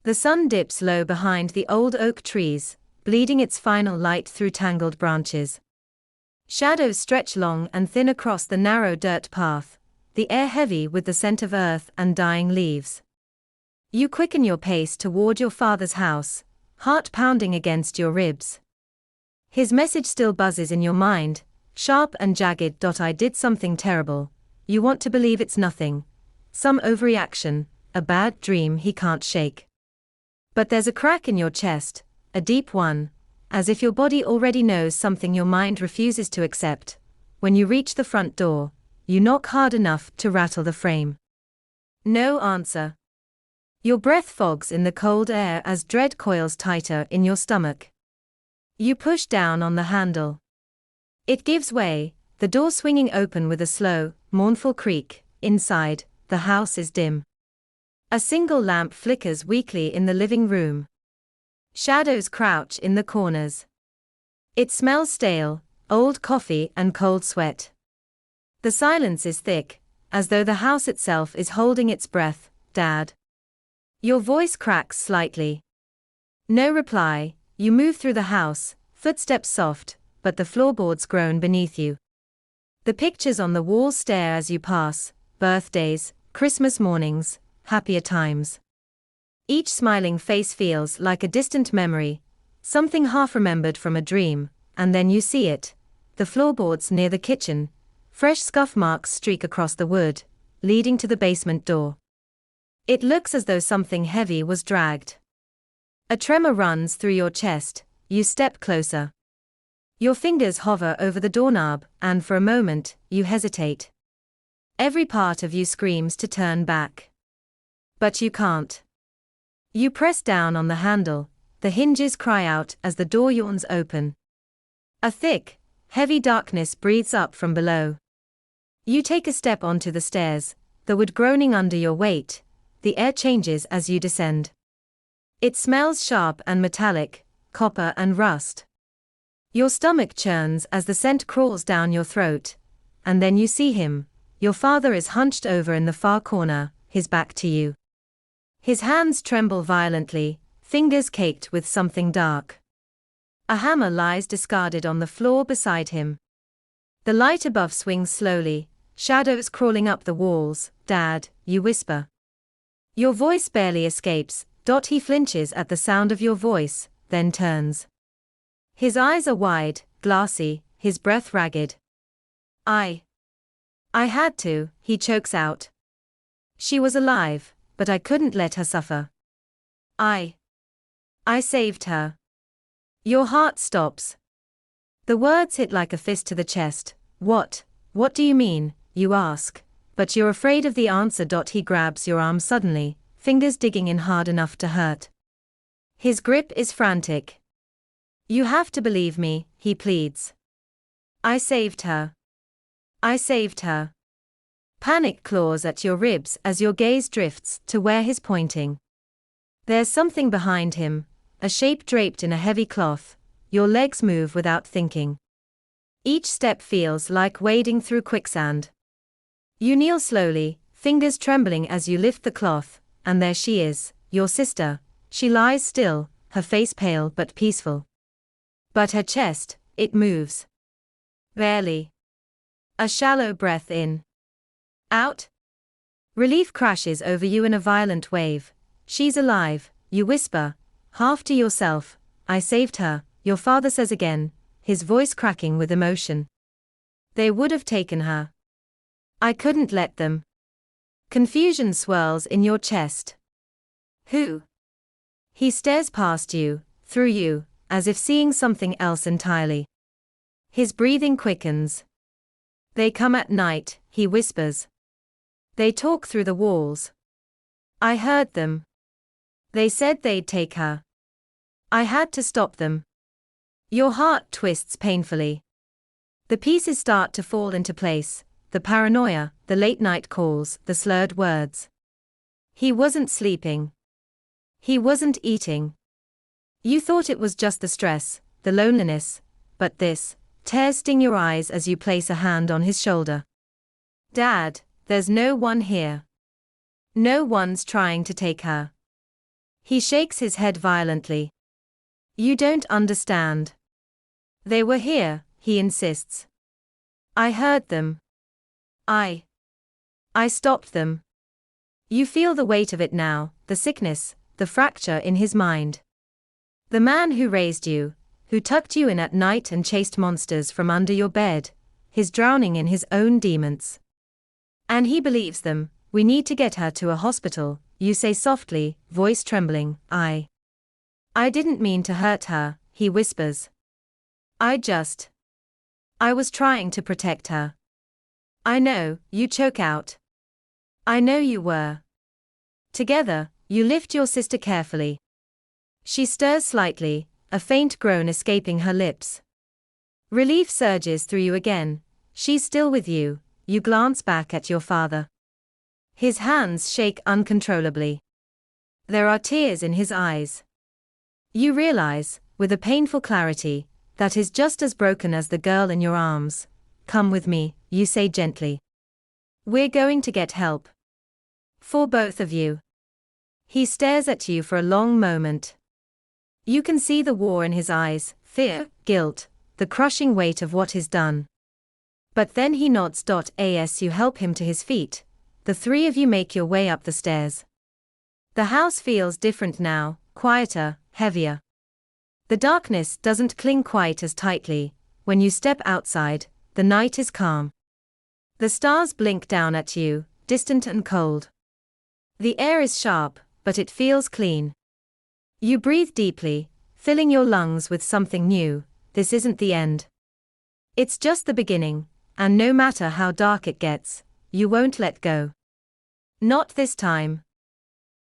The sun dips low behind the old oak trees, bleeding its final light through tangled branches. Shadows stretch long and thin across the narrow dirt path, the air heavy with the scent of earth and dying leaves. You quicken your pace toward your father's house, heart pounding against your ribs. His message still buzzes in your mind, sharp and jagged. I did something terrible. You want to believe it's nothing. Some overreaction, a bad dream he can't shake. But there's a crack in your chest, a deep one, as if your body already knows something your mind refuses to accept. When you reach the front door, you knock hard enough to rattle the frame. No answer. Your breath fogs in the cold air as dread coils tighter in your stomach. You push down on the handle. It gives way, the door swinging open with a slow, mournful creak. Inside, the house is dim. A single lamp flickers weakly in the living room. Shadows crouch in the corners. It smells stale, old coffee and cold sweat. The silence is thick, as though the house itself is holding its breath. Dad. Your voice cracks slightly. No reply. You move through the house, footsteps soft, but the floorboards groan beneath you. The pictures on the walls stare as you pass, birthdays, Christmas mornings, happier times. Each smiling face feels like a distant memory, something half remembered from a dream, and then you see it. The floorboards near the kitchen, fresh scuff marks streak across the wood, leading to the basement door. It looks as though something heavy was dragged. A tremor runs through your chest, you step closer. Your fingers hover over the doorknob, and for a moment, you hesitate. Every part of you screams to turn back. But you can't. You press down on the handle, the hinges cry out as the door yawns open. A thick, heavy darkness breathes up from below. You take a step onto the stairs, the wood groaning under your weight. The air changes as you descend. It smells sharp and metallic, copper and rust. Your stomach churns as the scent crawls down your throat, and then you see him. Your father is hunched over in the far corner, his back to you. His hands tremble violently, fingers caked with something dark. A hammer lies discarded on the floor beside him. The light above swings slowly, shadows crawling up the walls. Dad, you whisper. Your voice barely escapes. He flinches at the sound of your voice, then turns. His eyes are wide, glassy, his breath ragged. I had to, he chokes out. She was alive, but I couldn't let her suffer. I saved her. Your heart stops. The words hit like a fist to the chest. What do you mean, you ask, but you're afraid of the answer. He grabs your arm suddenly, fingers digging in hard enough to hurt. His grip is frantic. You have to believe me, he pleads. I saved her. I saved her. Panic claws at your ribs as your gaze drifts to where he's pointing. There's something behind him, a shape draped in a heavy cloth. Your legs move without thinking. Each step feels like wading through quicksand. You kneel slowly, fingers trembling as you lift the cloth, and there she is, your sister. She lies still, her face pale but peaceful. But her chest, it moves. Barely. A shallow breath in. Out. Relief crashes over you in a violent wave. She's alive, you whisper, half to yourself. I saved her, your father says again, his voice cracking with emotion. They would have taken her. I couldn't let them. Confusion swirls in your chest. Who? He stares past you, through you, as if seeing something else entirely. His breathing quickens. They come at night, he whispers. They talk through the walls. I heard them. They said they'd take her. I had to stop them. Your heart twists painfully. The pieces start to fall into place, the paranoia, the late-night calls, the slurred words. He wasn't sleeping. He wasn't eating. You thought it was just the stress, the loneliness, but this, tears sting your eyes as you place a hand on his shoulder. Dad, there's no one here. No one's trying to take her. He shakes his head violently. You don't understand. They were here, he insists. I heard them. I stopped them. You feel the weight of it now, the sickness, the fracture in his mind. The man who raised you, who tucked you in at night and chased monsters from under your bed, is drowning in his own demons. And he believes them. We need to get her to a hospital, you say softly, voice trembling. I didn't mean to hurt her, he whispers. I was trying to protect her. I know, you choke out. I know you were. Together, you lift your sister carefully. She stirs slightly, a faint groan escaping her lips. Relief surges through you again. She's still with you. You glance back at your father. His hands shake uncontrollably. There are tears in his eyes. You realize, with a painful clarity, that he's just as broken as the girl in your arms. Come with me, you say gently. We're going to get help. For both of you. He stares at you for a long moment. You can see the war in his eyes, fear, guilt, the crushing weight of what he's done. But then he nods. As you help him to his feet, the three of you make your way up the stairs. The house feels different now, quieter, heavier. The darkness doesn't cling quite as tightly. When you step outside, the night is calm. The stars blink down at you, distant and cold. The air is sharp, but it feels clean. You breathe deeply, filling your lungs with something new. This isn't the end. It's just the beginning, and no matter how dark it gets, you won't let go. Not this time.